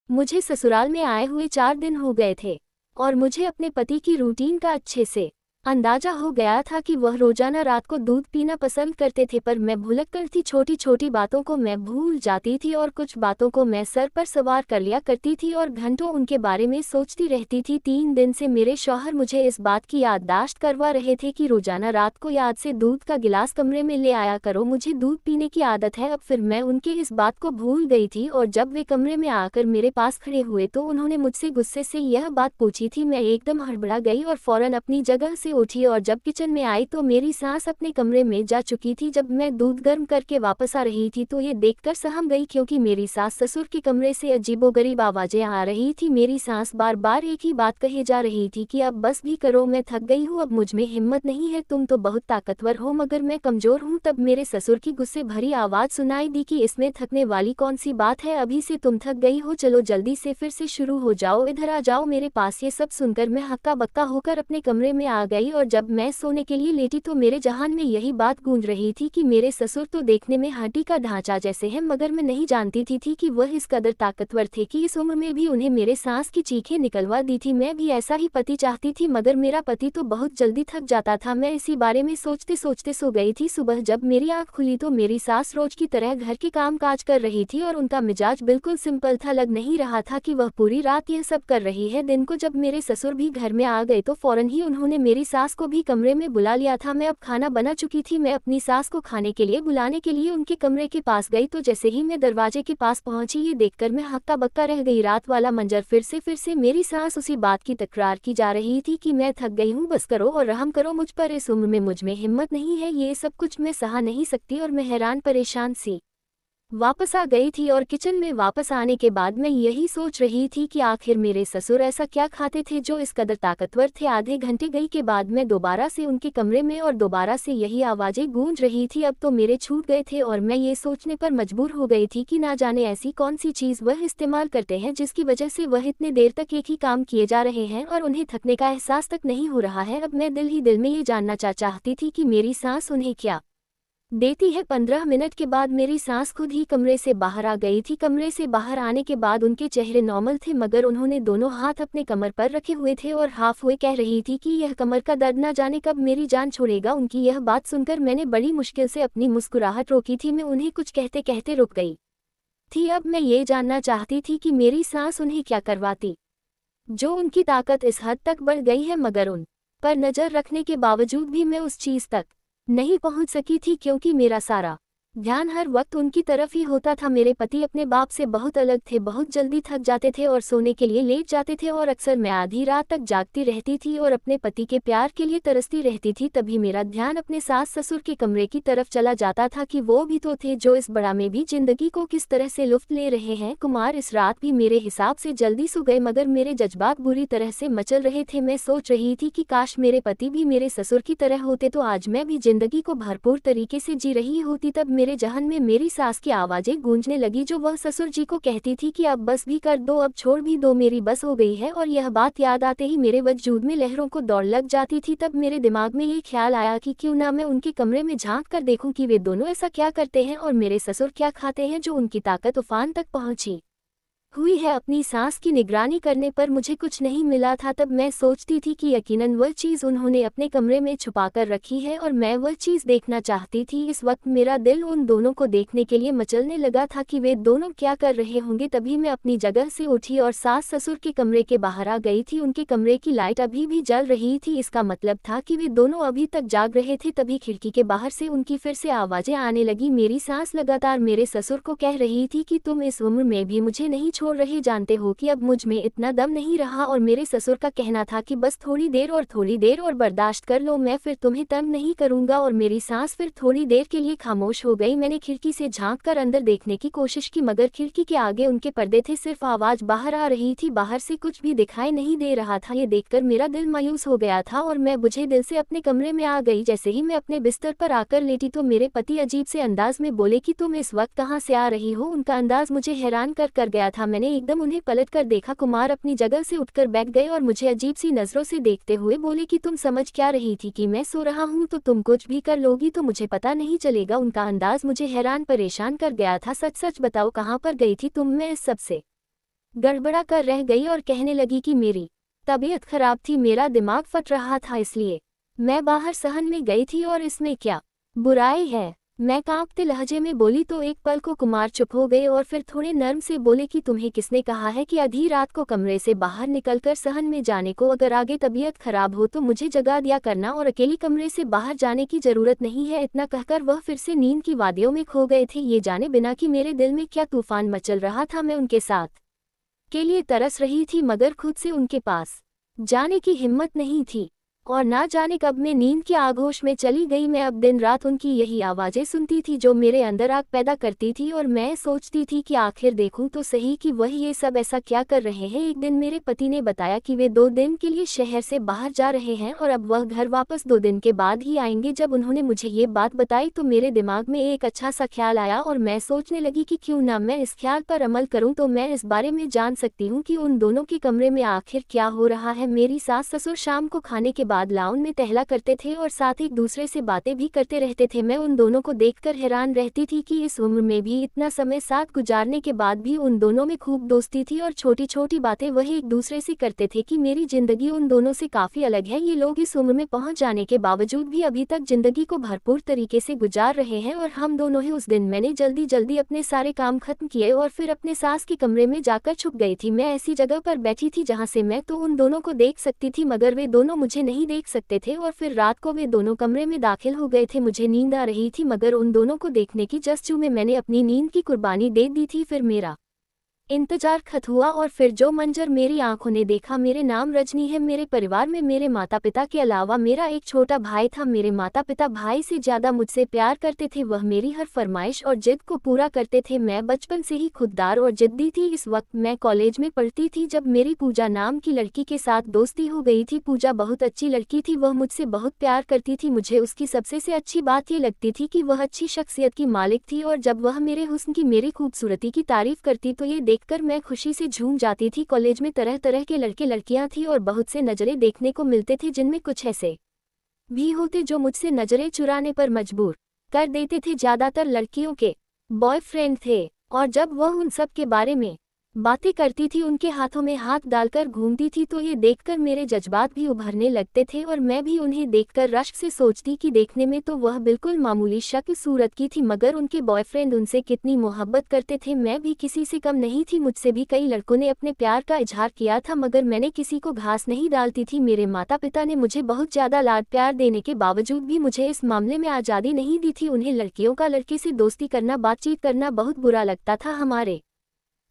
मुझे ससुराल में आए हुए 4 दिन हो गए थे और मुझे अपने पति की रूटीन का अच्छे से अंदाजा हो गया था कि वह रोजाना रात को दूध पीना पसंद करते थे, पर मैं भुलक्कड़ थी। छोटी छोटी बातों को मैं भूल जाती थी और कुछ बातों को मैं सर पर सवार कर लिया करती थी और घंटों उनके बारे में सोचती रहती थी। 3 दिन से मेरे शौहर मुझे इस बात की याददाश्त करवा रहे थे कि रोजाना रात को याद से दूध का गिलास कमरे में ले आया करो, मुझे दूध पीने की आदत है। अब फिर मैं उनके इस बात को भूल गई थी और जब वे कमरे में आकर मेरे पास खड़े हुए तो उन्होंने मुझसे गुस्से से यह बात पूछी थी। मैं एकदम हड़बड़ा गई और फौरन अपनी जगह से उठी और जब किचन में आई तो मेरी सास अपने कमरे में जा चुकी थी। जब मैं दूध गर्म करके वापस आ रही थी तो ये देखकर सहम गई, क्योंकि मेरी सास ससुर के कमरे से अजीबोगरीब आवाजें आ रही थी। मेरी सास बार बार एक ही बात कहे जा रही थी कि अब बस भी करो, मैं थक गई हूँ, अब मुझ में हिम्मत नहीं है, तुम तो बहुत ताकतवर हो मगर मैं कमजोर हूँ। तब मेरे ससुर की गुस्से भरी आवाज सुनाई दी कि इसमें थकने वाली कौन सी बात है, अभी से तुम थक गई हो, चलो जल्दी से फिर से शुरू हो जाओ, इधर आ जाओ मेरे पास। ये सब सुनकर मैं हक्का बक्का होकर अपने कमरे में आ गई और जब मैं सोने के लिए लेटी तो मेरे जहान में यही बात गूंज रही थी कि मेरे ससुर तो देखने में हाथी का ढांचा जैसे हैं, मगर मैं नहीं जानती थी कि वह इस कदर ताकतवर थे कि इस उम्र में भी उन्हें मेरे सांस की चीखें निकलवा दी थी। मैं भी ऐसा ही पति चाहती थी, मगर मेरा पति तो बहुत जल्दी थक जाता था। मैं इसी बारे में सोचते सोचते सो गई थी। सुबह जब मेरी आंख खुली तो मेरी सास रोज की तरह घर के काम काज कर रही थी और उनका मिजाज बिल्कुल सिंपल था, लग नहीं रहा था कि वह पूरी रात यह सब कर रही है। दिन को जब मेरे ससुर भी घर में आ गए तो फौरन ही उन्होंने मेरी सास को भी कमरे में बुला लिया था। मैं अब खाना बना चुकी थी। मैं अपनी सास को खाने के लिए बुलाने के लिए उनके कमरे के पास गई तो जैसे ही मैं दरवाजे के पास पहुंची ये देखकर मैं हक्का बक्का रह गई। रात वाला मंजर फिर से मेरी सास उसी बात की तकरार की जा रही थी कि मैं थक गई हूँ, बस करो और रहम करो मुझ पर, इस उम्र में मुझ में हिम्मत नहीं है, ये सब कुछ मैं सहा नहीं सकती। और मैं हैरान परेशान सी वापस आ गई थी और किचन में वापस आने के बाद मैं यही सोच रही थी कि आखिर मेरे ससुर ऐसा क्या खाते थे जो इस कदर ताकतवर थे। आधे घंटे गई के बाद मैं दोबारा से उनके कमरे में और दोबारा से यही आवाजें गूंज रही थी। अब तो मेरे छूट गए थे और मैं ये सोचने पर मजबूर हो गई थी कि ना जाने ऐसी कौन सी चीज़ वह इस्तेमाल करते हैं जिसकी वजह से वह इतने देर तक एक ही काम किए जा रहे हैं और उन्हें थकने का एहसास तक नहीं हो रहा है। अब मैं दिल ही दिल में ये जानना चाहती थी कि मेरी सास उन्हें क्या देती है। 15 मिनट के बाद मेरी सास खुद ही कमरे से बाहर आ गई थी। कमरे से बाहर आने के बाद उनके चेहरे नॉर्मल थे, मगर उन्होंने दोनों हाथ अपने कमर पर रखे हुए थे और हाफ हुए कह रही थी कि यह कमर का दर्द ना जाने कब मेरी जान छोड़ेगा। उनकी यह बात सुनकर मैंने बड़ी मुश्किल से अपनी मुस्कुराहट रोकी थी। मैं उन्हें कुछ कहते कहते रुक गई थी। अब मैं ये जानना चाहती थी कि मेरी सास उन्हें क्या करवाती जो उनकी ताकत इस हद तक बढ़ गई है, मगर उन पर नज़र रखने के बावजूद भी मैं उस चीज़ तक नहीं पहुंच सकी थी, क्योंकि मेरा सारा ध्यान हर वक्त उनकी तरफ ही होता था। मेरे पति अपने बाप से बहुत अलग थे, बहुत जल्दी थक जाते थे और सोने के लिए लेट जाते थे और अक्सर मैं आधी रात तक जागती रहती थी और अपने पति के प्यार के लिए तरसती रहती थी। तभी मेरा ध्यान अपने सास ससुर के कमरे की तरफ चला जाता था कि वो भी तो थे जो इस बड़ा में भी जिंदगी को किस तरह से लुत्फ ले रहे हैं। कुमार इस रात भी मेरे हिसाब से जल्दी सो गए, मगर मेरे जज्बात बुरी तरह से मचल रहे थे। मैं सोच रही थी कि काश मेरे पति भी मेरे ससुर की तरह होते तो आज मैं भी जिंदगी को भरपूर तरीके से जी रही होती। तब मेरे जहन में मेरी सास की आवाजें गूंजने लगी जो वह ससुर जी को कहती थी कि अब बस भी कर दो, अब छोड़ भी दो, मेरी बस हो गई है। और यह बात याद आते ही मेरे वजूद में लहरों को दौड़ लग जाती थी। तब मेरे दिमाग में ये ख्याल आया कि क्यों ना मैं उनके कमरे में झांक कर देखूं कि वे दोनों ऐसा क्या करते हैं और मेरे ससुर क्या खाते हैं जो उनकी ताकत उफान तक पहुंची हुई है। अपनी सांस की निगरानी करने पर मुझे कुछ नहीं मिला था। तब मैं सोचती थी कि यकीनन वह चीज़ उन्होंने अपने कमरे में छुपाकर रखी है और मैं वह चीज़ देखना चाहती थी। इस वक्त मेरा दिल उन दोनों को देखने के लिए मचलने लगा था कि वे दोनों क्या कर रहे होंगे। तभी मैं अपनी जगह से उठी और सास ससुर के कमरे के बाहर आ गई थी। उनके कमरे की लाइट अभी भी जल रही थी, इसका मतलब था कि वे दोनों अभी तक जाग रहे थे। तभी खिड़की के बाहर से उनकी फिर से आवाज़ें आने लगी। मेरी सास लगातार मेरे ससुर को कह रही थी कि तुम इस उम्र में भी मुझे नहीं छोड़ रहे, जानते हो कि अब मुझ में इतना दम नहीं रहा। और मेरे ससुर का कहना था कि बस थोड़ी देर और बर्दाश्त कर लो, मैं फिर तुम्हें तंग नहीं करूंगा। और मेरी सांस फिर थोड़ी देर के लिए खामोश हो गई। मैंने खिड़की से झांक कर अंदर देखने की कोशिश की, मगर खिड़की के आगे उनके पर्दे थे, सिर्फ आवाज बाहर आ रही थी, बाहर से कुछ भी दिखाई नहीं दे रहा था। ये देखकर मेरा दिल मायूस हो गया था और मैं बुझे दिल से अपने कमरे में आ गई। जैसे ही मैं अपने बिस्तर पर आकर लेटी तो मेरे पति अजीब से अंदाज में बोले कि तुम इस वक्त कहाँ से आ रही हो। उनका अंदाज मुझे हैरान कर गया था। मैंने एकदम उन्हें पलट कर देखा। कुमार अपनी जगह से उठकर बैठ गए और मुझे अजीब सी नजरों से देखते हुए बोले कि तुम समझ क्या रही थी कि मैं सो रहा हूँ, तो तुम कुछ भी कर लोगी तो मुझे पता नहीं चलेगा। उनका अंदाज मुझे हैरान परेशान कर गया था। सच सच बताओ, कहाँ पर गई थी तुम? मैं इस सब से गड़बड़ा कर रह गई और कहने लगी कि मेरी तबीयत खराब थी, मेरा दिमाग फट रहा था, इसलिए मैं बाहर सहन में गई थी और इसमें क्या बुराई है। मैं कांपते लहजे में बोली तो एक पल को कुमार चुप हो गए और फिर थोड़े नर्म से बोले कि तुम्हें किसने कहा है कि आधी रात को कमरे से बाहर निकलकर सहन में जाने को, अगर आगे तबीयत खराब हो तो मुझे जगा दिया करना और अकेली कमरे से बाहर जाने की जरूरत नहीं है। इतना कहकर वह फिर से नींद की वादियों में खो गए थे, ये जाने बिना कि मेरे दिल में क्या तूफान मचल रहा था। मैं उनके साथ के लिए तरस रही थी मगर खुद से उनके पास जाने की हिम्मत नहीं थी और ना जाने कब मैं नींद के आगोश में चली गई। मैं अब दिन रात उनकी यही आवाज़ें सुनती थी जो मेरे अंदर आग पैदा करती थी और मैं सोचती थी कि आखिर देखूं तो सही कि वह ये सब ऐसा क्या कर रहे हैं। एक दिन मेरे पति ने बताया कि वे 2 दिन के लिए शहर से बाहर जा रहे हैं और अब वह घर वापस 2 दिन के बाद ही आएंगे। जब उन्होंने मुझे ये बात बताई तो मेरे दिमाग में एक अच्छा सा ख्याल आया और मैं सोचने लगी कि क्यों ना मैं इस ख्याल पर अमल करूं तो मैं इस बारे में जान सकती हूं कि उन दोनों के कमरे में आखिर क्या हो रहा है। मेरी सास ससुर शाम को खाने के बाद लाउंज में टहला करते थे और साथ एक दूसरे से बातें भी करते रहते थे। मैं उन दोनों को देखकर हैरान रहती थी कि इस उम्र में भी इतना समय साथ गुजारने के बाद भी उन दोनों में खूब दोस्ती थी और छोटी छोटी बातें वह एक दूसरे से करते थे कि मेरी जिंदगी उन दोनों से काफी अलग है। ये लोग इस उम्र में पहुंच जाने के बावजूद भी अभी तक जिंदगी को भरपूर तरीके से गुजार रहे हैं और हम दोनों ही। उस दिन मैंने जल्दी जल्दी अपने सारे काम खत्म किए और फिर अपने सास के कमरे में जाकर छुप गई थी। मैं ऐसी जगह पर बैठी थी जहां से मैं तो उन दोनों को देख सकती थी मगर वे दोनों मुझे नहीं देख सकते थे और फिर रात को वे दोनों कमरे में दाखिल हो गए थे। मुझे नींद आ रही थी मगर उन दोनों को देखने की जस्तजू में मैंने अपनी नींद की कुर्बानी दे दी थी। फिर मेरा इंतजार खत्म हुआ और फिर जो मंजर मेरी आंखों ने देखा। मेरे नाम रजनी है। मेरे परिवार में मेरे माता पिता के अलावा मेरा एक छोटा भाई था। मेरे माता पिता भाई से ज्यादा मुझसे प्यार करते थे। वह मेरी हर फरमाइश और जिद को पूरा करते थे। मैं बचपन से ही खुददार और जिद्दी थी। इस वक्त मैं कॉलेज में पढ़ती थी जब मेरी पूजा नाम की लड़की के साथ दोस्ती हो गई थी। पूजा बहुत अच्छी लड़की थी, वह मुझसे बहुत प्यार करती थी। मुझे उसकी सबसे से अच्छी बात ये लगती थी कि वह अच्छी शख्सियत की मालिक थी और जब वह मेरे हुस्न की, मेरी खूबसूरती की तारीफ करती तो ये देखकर मैं खुशी से झूम जाती थी। कॉलेज में तरह तरह के लड़के लड़कियां थी और बहुत से नजरें देखने को मिलते थे, जिनमें कुछ ऐसे भी होते जो मुझसे नजरें चुराने पर मजबूर कर देते थे। ज्यादातर लड़कियों के बॉयफ्रेंड थे और जब वह उन सब के बारे में बातें करती थी, उनके हाथों में हाथ डालकर घूमती थी तो ये देखकर मेरे जज्बात भी उभरने लगते थे और मैं भी उन्हें देखकर रश्क से सोचती कि देखने में तो वह बिल्कुल मामूली शक्ल सूरत की थी मगर उनके बॉयफ्रेंड उनसे कितनी मोहब्बत करते थे। मैं भी किसी से कम नहीं थी। मुझसे भी कई लड़कों ने अपने प्यार का इजहार किया था मगर मैंने किसी को घास नहीं डालती थी। मेरे माता पिता ने मुझे बहुत ज्यादा लाड प्यार देने के बावजूद भी मुझे इस मामले में आज़ादी नहीं दी थी। उन्हें लड़कियों का लड़के से दोस्ती करना, बातचीत करना बहुत बुरा लगता था। हमारे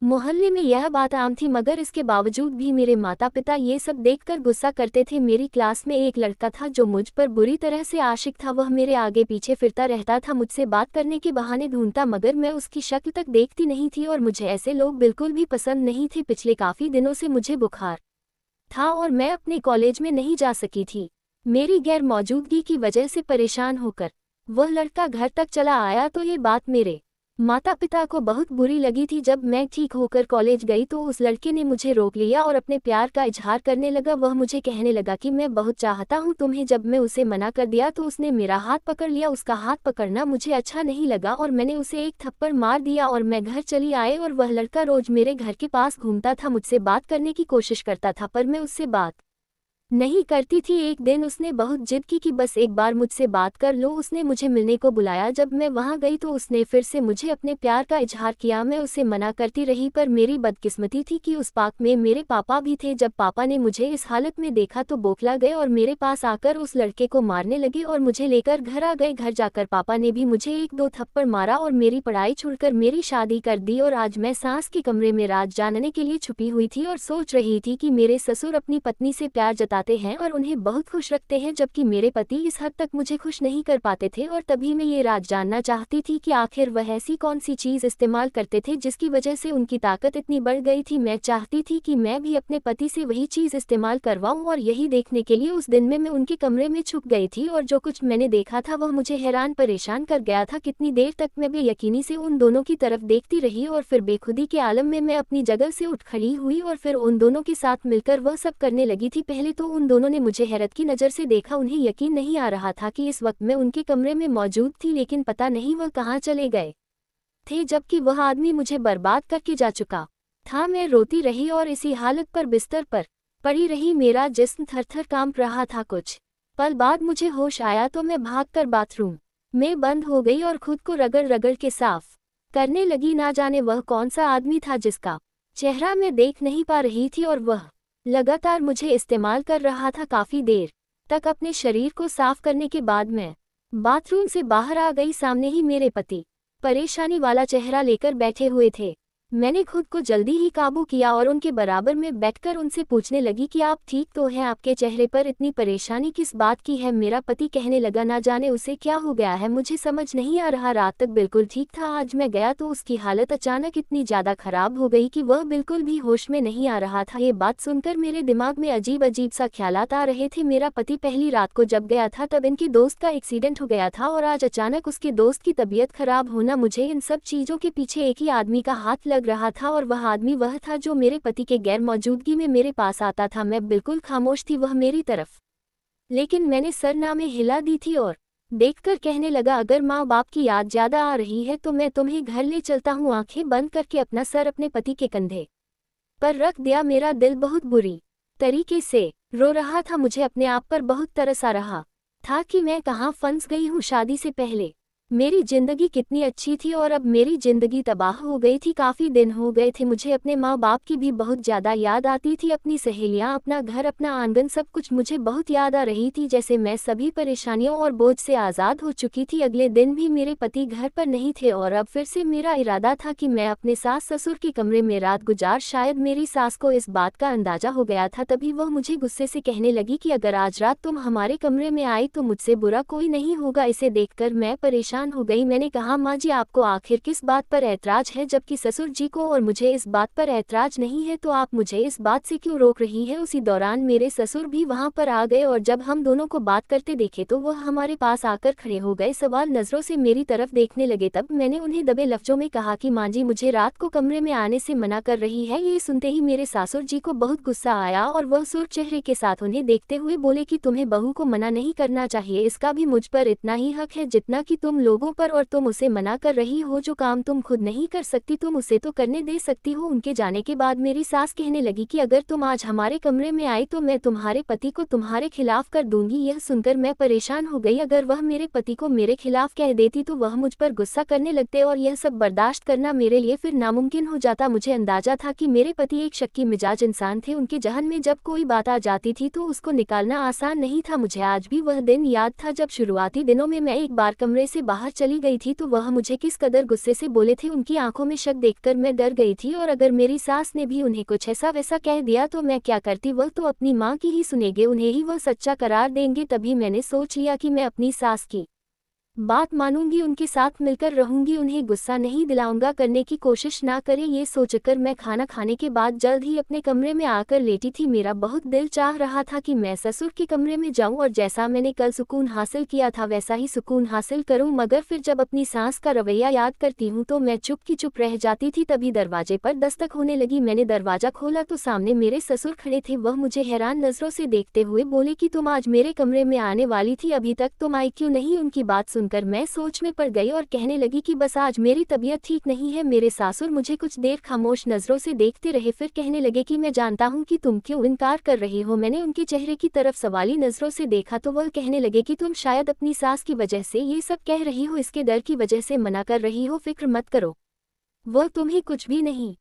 मोहल्ले में यह बात आम थी मगर इसके बावजूद भी मेरे माता पिता ये सब देखकर गुस्सा करते थे। मेरी क्लास में एक लड़का था जो मुझ पर बुरी तरह से आशिक था। वह मेरे आगे पीछे फिरता रहता था, मुझसे बात करने के बहाने ढूंढता मगर मैं उसकी शक्ल तक देखती नहीं थी और मुझे ऐसे लोग बिल्कुल भी पसंद नहीं थे। पिछले काफ़ी दिनों से मुझे बुखार था और मैं अपने कॉलेज में नहीं जा सकी थी। मेरी गैर मौजूदगी की वजह से परेशान होकर वह लड़का घर तक चला आया तो ये बात मेरे माता पिता को बहुत बुरी लगी थी। जब मैं ठीक होकर कॉलेज गई तो उस लड़के ने मुझे रोक लिया और अपने प्यार का इजहार करने लगा। वह मुझे कहने लगा कि मैं बहुत चाहता हूं तुम्हें। जब मैं उसे मना कर दिया तो उसने मेरा हाथ पकड़ लिया। उसका हाथ पकड़ना मुझे अच्छा नहीं लगा और मैंने उसे एक थप्पड़ मार दिया और मैं घर चली आई। और वह लड़का रोज मेरे घर के पास घूमता था, मुझसे बात करने की कोशिश करता था पर मैं उससे बात नहीं करती थी। एक दिन उसने बहुत जिद की कि बस एक बार मुझसे बात कर लो। उसने मुझे मिलने को बुलाया। जब मैं वहां गई तो उसने फिर से मुझे अपने प्यार का इजहार किया। मैं उसे मना करती रही पर मेरी बदकिस्मती थी कि उस पार्क में मेरे पापा भी थे। जब पापा ने मुझे इस हालत में देखा तो बौखला गए और मेरे पास आकर उस लड़के को मारने लगे और मुझे लेकर घर आ गए। घर जाकर पापा ने भी मुझे 1-2 थप्पड़ मारा और मेरी पढ़ाई छोड़कर मेरी शादी कर दी। और आज मैं सास के कमरे में राज जानने के लिए छुपी हुई थी और सोच रही थी कि मेरे ससुर अपनी पत्नी से प्यार जताते हैं और उन्हें बहुत खुश रखते हैं जबकि मेरे पति इस हद तक मुझे खुश नहीं कर पाते थे। और तभी मैं ये राज जानना चाहती थी कि आखिर वह ऐसी कौन सी चीज़ इस्तेमाल करते थे जिसकी वजह से उनकी ताकत इतनी बढ़ गई थी। मैं चाहती थी कि मैं भी अपने पति से वही चीज़ इस्तेमाल करवाऊं और यही देखने के लिए उस दिन में मैं उनके कमरे में छुप गई थी। और जो कुछ मैंने देखा था वह मुझे हैरान परेशान कर गया था। कितनी देर तक मैं बेयकीनी से उन दोनों की तरफ देखती रही और फिर बेखुदी के आलम में मैं अपनी जगह से उठ खड़ी हुई और फिर उन दोनों के साथ मिलकर वह सब करने लगी थी। पहले तो उन दोनों ने मुझे हैरत की नज़र से देखा। उन्हें यकीन नहीं आ रहा था कि इस वक्त मैं उनके कमरे में मौजूद थी, लेकिन पता नहीं वह कहाँ चले गए थे जबकि वह आदमी मुझे बर्बाद करके जा चुका था। मैं रोती रही और इसी हालत पर बिस्तर पर पड़ी रही। मेरा जिस्म थर-थर कांप रहा था। कुछ पल बाद मुझे होश आया तो मैं भागकर बाथरूम में बंद हो गई और खुद को रगड़-रगड़ के साफ करने लगी। ना जाने वह कौन सा आदमी था जिसका चेहरा मैं देख नहीं पा रही थी और वह लगातार मुझे इस्तेमाल कर रहा था। काफ़ी देर तक अपने शरीर को साफ करने के बाद मैं बाथरूम से बाहर आ गई। सामने ही मेरे पति परेशानी वाला चेहरा लेकर बैठे हुए थे। मैंने खुद को जल्दी ही काबू किया और उनके बराबर में बैठकर उनसे पूछने लगी कि आप ठीक तो हैं? आपके चेहरे पर इतनी परेशानी किस बात की है? मेरा पति कहने लगा, ना जाने उसे क्या हो गया है, मुझे समझ नहीं आ रहा। रात तक बिल्कुल ठीक था, आज मैं गया तो उसकी हालत अचानक इतनी ज़्यादा खराब हो गई कि वह बिल्कुल भी होश में नहीं आ रहा था। ये बात सुनकर मेरे दिमाग में अजीब अजीब सा ख्यालात आ रहे थे। मेरा पति पहली रात को जब गया था तब इनकी दोस्त का एक्सीडेंट हो गया था और आज अचानक उसके दोस्त की तबीयत खराब होना। मुझे इन सब चीज़ों के पीछे एक ही आदमी का हाथ लग रहा था और वह आदमी वह था जो मेरे पति के गैर मौजूदगी में मेरे पास आता था। मैं बिल्कुल खामोश थी, वह मेरी तरफ लेकिन मैंने सरनामे हिला दी थी और देखकर कहने लगा, अगर माँ बाप की याद ज़्यादा आ रही है तो मैं तुम्हें घर ले चलता हूँ। आंखें बंद करके अपना सर अपने पति के कंधे पर रख दिया। मेरा दिल बहुत बुरी तरीके से रो रहा था। मुझे अपने आप पर बहुत तरस आ रहा था कि मैं कहाँ फंस गई हूँ। शादी से पहले मेरी जिंदगी कितनी अच्छी थी और अब मेरी जिंदगी तबाह हो गई थी। काफ़ी दिन हो गए थे, मुझे अपने माँ बाप की भी बहुत ज़्यादा याद आती थी। अपनी सहेलियाँ, अपना घर, अपना आंगन, सब कुछ मुझे बहुत याद आ रही थी। जैसे मैं सभी परेशानियों और बोझ से आज़ाद हो चुकी थी। अगले दिन भी मेरे पति घर पर नहीं थे और अब फिर से मेरा इरादा था कि मैं अपने सास ससुर के कमरे में रात गुजार। शायद मेरी सास को इस बात का अंदाजा हो गया था, तभी वह मुझे गुस्से से कहने लगी कि अगर आज रात तुम हमारे कमरे में आई तो मुझसे बुरा कोई नहीं होगा। इसे देखकर मैं परेशान हो गई। मैंने कहा, माँ जी, आपको आखिर किस बात पर ऐतराज है? जबकि ससुर जी को और मुझे इस बात पर ऐतराज नहीं है तो आप मुझे इस बात से क्यों रोक रही है? उसी दौरान मेरे ससुर भी वहां पर आ गए और जब हम दोनों को बात करते देखे तो वह हमारे पास आकर खड़े हो गए। सवाल नजरों से मेरी तरफ देखने लगे। तब मैंने उन्हें दबे लफ्जों में कहा कि माँ जी, मुझे रात को कमरे में आने से मना कर रही है। ये सुनते ही मेरे ससुर जी को बहुत गुस्सा आया और वह सुर्ख चेहरे के साथ उन्हें देखते हुए बोले कि तुम्हें बहू को मना नहीं करना चाहिए। इसका भी मुझ पर इतना ही हक है जितना कि तुम लोगों पर, और तुम उसे मना कर रही हो। जो काम तुम खुद नहीं कर सकती तुम उसे तो करने दे सकती हो। उनके जाने के बाद मेरी सास कहने लगी कि अगर तुम आज हमारे कमरे में आई तो मैं तुम्हारे पति को तुम्हारे खिलाफ कर दूंगी। यह सुनकर मैं परेशान हो गई। अगर वह मेरे पति को मेरे खिलाफ कह देती तो वह मुझ पर गुस्सा करने लगते और यह सब बर्दाश्त करना मेरे लिए फिर नामुमकिन हो जाता। मुझे अंदाजा था कि मेरे पति एक शक्की मिजाज इंसान थे। उनके जहन में जब कोई बात आ जाती थी तो उसको निकालना आसान नहीं था। मुझे आज भी वह दिन याद था जब शुरुआती दिनों में मैं एक बार कमरे से बाहर चली गई थी तो वह मुझे किस कदर गुस्से से बोले थे। उनकी आंखों में शक देखकर मैं डर गई थी और अगर मेरी सास ने भी उन्हें कुछ ऐसा वैसा कह दिया तो मैं क्या करती? वह तो अपनी माँ की ही सुनेंगे, उन्हें ही वह सच्चा करार देंगे। तभी मैंने सोच लिया कि मैं अपनी सास की बात मानूंगी, उनके साथ मिलकर रहूंगी, उन्हें गुस्सा नहीं दिलाऊंगा, करने की कोशिश ना करें। ये सोचकर मैं खाना खाने के बाद जल्द ही अपने कमरे में आकर लेटी थी। मेरा बहुत दिल चाह रहा था कि मैं ससुर के कमरे में जाऊं और जैसा मैंने कल सुकून हासिल किया था वैसा ही सुकून हासिल करूं। मगर फिर जब अपनी सास का रवैया याद करती हूं तो मैं चुप की चुप रह जाती थी। तभी दरवाजे पर दस्तक होने लगी। मैंने दरवाजा खोला तो सामने मेरे ससुर खड़े थे। वह मुझे हैरान नजरों से देखते हुए बोले कि तुम आज मेरे कमरे में आने वाली थी, अभी तक तुम आई क्यों नहीं? उनकी बात सुनकर मैं सोच में पड़ गई और कहने लगी कि बस आज मेरी तबीयत ठीक नहीं है। मेरे सासुर मुझे कुछ देर खामोश नजरों से देखते रहे, फिर कहने लगे कि मैं जानता हूं कि तुम क्यों इनकार कर रही हो। मैंने उनके चेहरे की तरफ सवाली नजरों से देखा तो वह कहने लगे कि तुम शायद अपनी सास की वजह से ये सब कह रही हो, इसके डर की वजह से मना कर रही हो। फिक्र मत करो, वह तुम्हें कुछ भी नहीं,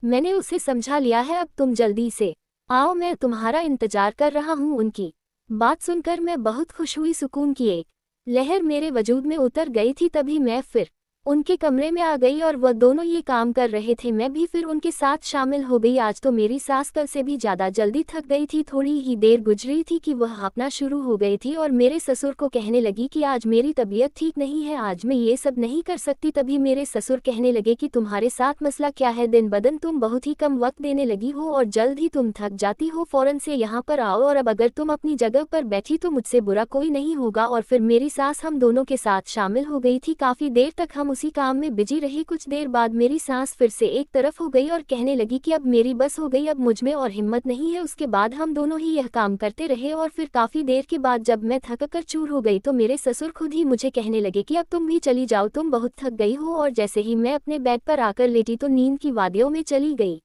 मैंने उसे समझा लिया है। अब तुम जल्दी से आओ, मैं तुम्हारा इंतजार कर रहा हूँ। उनकी बात सुनकर मैं बहुत खुश हुई। सुकून की एक लहर मेरे वजूद में उतर गई थी। तभी मैं फिर उनके कमरे में आ गई और वह दोनों ये काम कर रहे थे। मैं भी फिर उनके साथ शामिल हो गई। आज तो मेरी सास कल से भी ज़्यादा जल्दी थक गई थी। थोड़ी ही देर गुजरी थी कि वह हांफना शुरू हो गई थी और मेरे ससुर को कहने लगी कि आज मेरी तबीयत ठीक नहीं है, आज मैं ये सब नहीं कर सकती। तभी मेरे ससुर कहने लगे कि तुम्हारे साथ मसला क्या है? दिन बदन तुम बहुत ही कम वक्त देने लगी हो और जल्द ही तुम थक जाती हो। फौरन से यहाँ पर आओ और अब अगर तुम अपनी जगह पर बैठी तो मुझसे बुरा कोई नहीं होगा। और फिर मेरी सास हम दोनों के साथ शामिल हो गई थी। काफ़ी देर तक हम उसी काम में बिजी रहे। कुछ देर बाद मेरी सांस फिर से एक तरफ हो गई और कहने लगी कि अब मेरी बस हो गई, अब मुझमें और हिम्मत नहीं है। उसके बाद हम दोनों ही यह काम करते रहे और फिर काफ़ी देर के बाद जब मैं थक कर चूर हो गई तो मेरे ससुर खुद ही मुझे कहने लगे कि अब तुम भी चली जाओ, तुम बहुत थक गई हो। और जैसे ही मैं अपने बेड पर आकर लेटी तो नींद की वादियों में चली गई।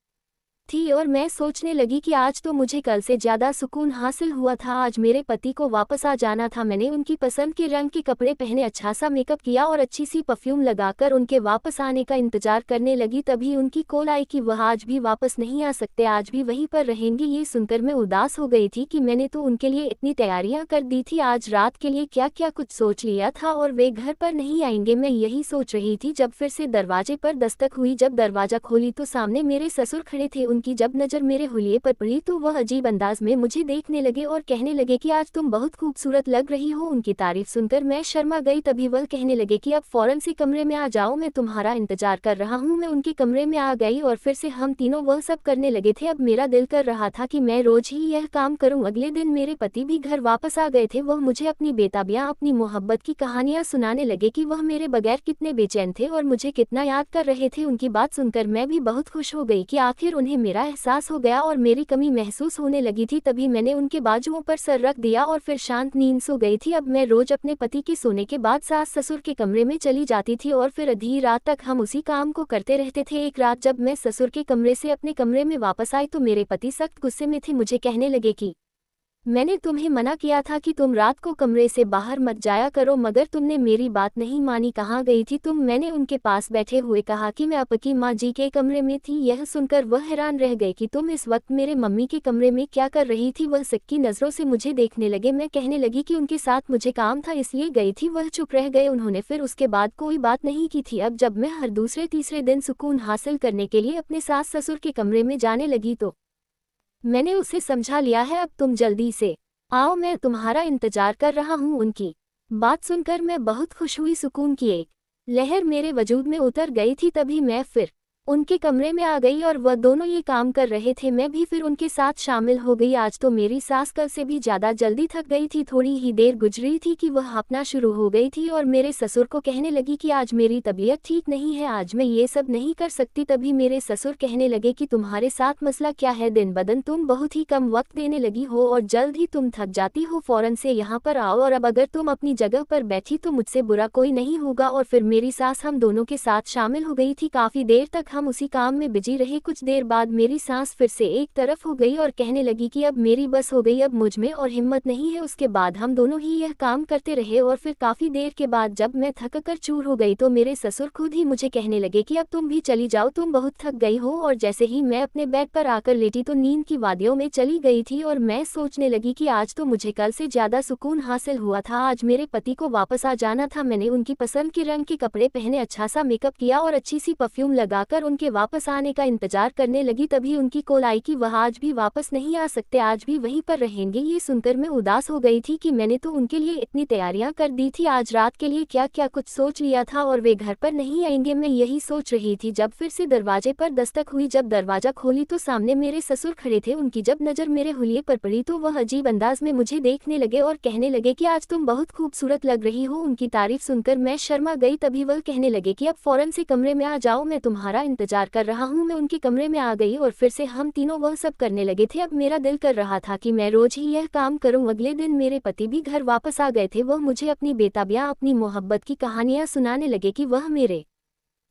थी और मैं सोचने लगी कि आज तो मुझे कल से ज़्यादा सुकून हासिल हुआ था। आज मेरे पति को वापस आ जाना था। मैंने उनकी पसंद के रंग के कपड़े पहने, अच्छा सा मेकअप किया और अच्छी सी परफ्यूम लगाकर उनके वापस आने का इंतजार करने लगी। तभी उनकी कॉल आई कि वह आज भी वापस नहीं आ सकते, आज भी वहीं पर रहेंगे। ये सुनकर मैं उदास हो गई थी कि मैंने तो उनके लिए इतनी तैयारियां कर दी थी, आज रात के लिए क्या क्या कुछ सोच लिया था और वे घर पर नहीं आएंगे। मैं यही सोच रही थी जब फिर से दरवाजे पर दस्तक हुई। जब दरवाजा खोली तो सामने मेरे ससुर खड़े थे। उनकी जब नज़र मेरे हुलिये पर पड़ी तो वह अजीब अंदाज में मुझे देखने लगे और कहने लगे कि आज तुम बहुत खूबसूरत लग रही हो। उनकी तारीफ सुनकर मैं शर्मा गई। तभी वह कहने लगे कि अब फौरन से कमरे में आ जाओ, मैं तुम्हारा इंतजार कर रहा हूँ। मैं उनके कमरे में आ गई और फिर से हम तीनों वह सब करने लगे थे। अब मेरा दिल कर रहा था कि मैं रोज ही यह काम करूँ। अगले दिन मेरे पति भी घर वापस आ गए थे। वह मुझे अपनी बेताबियां, अपनी मोहब्बत की कहानियां सुनाने लगे कि वह मेरे बगैर कितने बेचैन थे और मुझे कितना याद कर रहे थे। उनकी बात सुनकर मैं भी बहुत खुश हो गई कि आखिर उन्हें मेरा एहसास हो गया और मेरी कमी महसूस होने लगी थी। तभी मैंने उनके बाजुओं पर सर रख दिया और फिर शांत नींद सो गई थी। अब मैं रोज अपने पति के सोने के बाद सास ससुर के कमरे में चली जाती थी और फिर आधी रात तक हम उसी काम को करते रहते थे। एक रात जब मैं ससुर के कमरे से अपने कमरे में वापस आई तो मेरे पति सख्त गुस्से में थे। मुझे कहने लगे कि मैंने तुम्हें मना किया था कि तुम रात को कमरे से बाहर मत जाया करो, मगर तुमने मेरी बात नहीं मानी। कहाँ गई थी तुम? मैंने उनके पास बैठे हुए कहा कि मैं आपकी माँ जी के कमरे में थी। यह सुनकर वह हैरान रह गए कि तुम इस वक्त मेरे मम्मी के कमरे में क्या कर रही थी। वह सिक्की नज़रों से मुझे देखने लगे। मैं कहने लगी कि उनके साथ मुझे काम था इसलिए गई थी। वह चुप रह गए। उन्होंने फिर उसके बाद कोई बात नहीं की थी। अब जब मैं हर दूसरे तीसरे दिन सुकून हासिल करने के लिए अपने सास ससुर के कमरे में जाने लगी तो मैंने उसे समझा लिया है, अब तुम जल्दी से आओ, मैं तुम्हारा इंतजार कर रहा हूँ। उनकी बात सुनकर मैं बहुत खुश हुई। सुकून की एक लहर मेरे वजूद में उतर गई थी। तभी मैं फिर उनके कमरे में आ गई और वह दोनों ये काम कर रहे थे। मैं भी फिर उनके साथ शामिल हो गई। आज तो मेरी सास कल से भी ज़्यादा जल्दी थक गई थी। थोड़ी ही देर गुजरी थी कि वह हाँफना शुरू हो गई थी और मेरे ससुर को कहने लगी कि आज मेरी तबीयत ठीक नहीं है, आज मैं ये सब नहीं कर सकती। तभी मेरे ससुर कहने लगे कि तुम्हारे साथ मसला क्या है? दिन बदन तुम बहुत ही कम वक्त देने लगी हो और जल्द ही तुम थक जाती हो। फौरन से यहाँ पर आओ और अब अगर तुम अपनी जगह पर बैठी तो मुझसे बुरा कोई नहीं होगा। और फिर मेरी सास हम दोनों के साथ शामिल हो गई थी। काफ़ी देर तक हम उसी काम में बिजी रहे। कुछ देर बाद मेरी सांस फिर से एक तरफ हो गई और कहने लगी कि अब मेरी बस हो गई, अब मुझ में और हिम्मत नहीं है। उसके बाद हम दोनों ही यह काम करते रहे और फिर काफ़ी देर के बाद जब मैं थक कर चूर हो गई तो मेरे ससुर खुद ही मुझे कहने लगे कि अब तुम भी चली जाओ, तुम बहुत थक गई हो। और जैसे ही मैं अपने बेड पर आकर लेटी तो नींद की वादियों में चली गई थी और मैं सोचने लगी कि आज तो मुझे कल से ज़्यादा सुकून हासिल हुआ था। आज मेरे पति को वापस आ जाना था। मैंने उनकी पसंद के रंग के कपड़े पहने, अच्छा सा मेकअप किया और अच्छी सी परफ्यूम लगाकर उनके वापस आने का इंतजार करने लगी। तभी उनकी कॉल आई कि वह आज भी वापस नहीं आ सकते, आज भी वहीं पर रहेंगे। ये सुनकर मैं उदास हो गई थी कि मैंने तो उनके लिए इतनी तैयारियां कर दी थी, आज रात के लिए क्या क्या कुछ सोच लिया था और वे घर पर नहीं आएंगे। मैं यही सोच रही थी जब फिर से दरवाजे पर दस्तक हुई। जब दरवाजा खोली तो सामने मेरे ससुर खड़े थे। उनकी जब नज़र मेरे हुलिये पर पड़ी तो वह अजीब अंदाज में मुझे देखने लगे और कहने लगे कि आज तुम बहुत खूबसूरत लग रही हो। उनकी तारीफ सुनकर मैं शर्मा गई। तभी वह कहने लगे कि अब फौरन से कमरे में आ जाओ, मैं तुम्हारा इंतजार कर रहा हूँ। मैं उनके कमरे में आ गई और फिर से हम तीनों वह सब करने लगे थे। अब मेरा दिल कर रहा था कि मैं रोज ही यह काम करूं। अगले दिन मेरे पति भी घर वापस आ गए थे। वह मुझे अपनी बेताबियां, अपनी मोहब्बत की कहानियां सुनाने लगे कि वह मेरे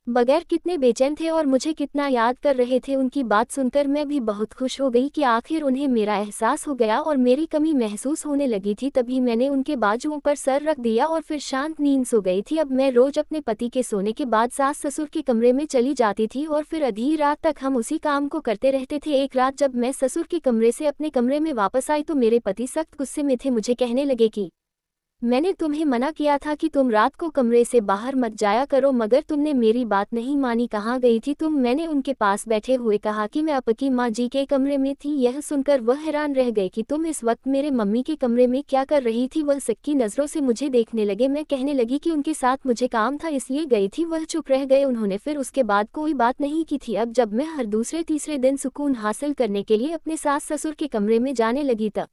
बगैर कितने बेचैन थे और मुझे कितना याद कर रहे थे। उनकी बात सुनकर मैं भी बहुत खुश हो गई कि आखिर उन्हें मेरा एहसास हो गया और मेरी कमी महसूस होने लगी थी। तभी मैंने उनके बाजुओं पर सर रख दिया और फिर शांत नींद सो गई थी। अब मैं रोज अपने पति के सोने के बाद सास ससुर के कमरे में चली जाती थी और फिर आधी रात तक हम उसी काम को करते रहते थे। एक रात जब मैं ससुर के कमरे से अपने कमरे में वापस आई तो मेरे पति सख्त गुस्से में थे। मुझे कहने लगे कि मैंने तुम्हें मना किया था कि तुम रात को कमरे से बाहर मत जाया करो, मगर तुमने मेरी बात नहीं मानी। कहाँ गई थी तुम? मैंने उनके पास बैठे हुए कहा कि मैं आपकी माँ जी के कमरे में थी। यह सुनकर वह हैरान रह गए कि तुम इस वक्त मेरे मम्मी के कमरे में क्या कर रही थी। वह सिक्की नज़रों से मुझे देखने लगे। मैं कहने लगी कि उनके साथ मुझे काम था इसलिए गई थी। वह चुप रह गए। उन्होंने फिर उसके बाद कोई बात नहीं की थी। अब जब मैं हर दूसरे तीसरे दिन सुकून हासिल करने के लिए अपने सास ससुर के कमरे में जाने लगी तब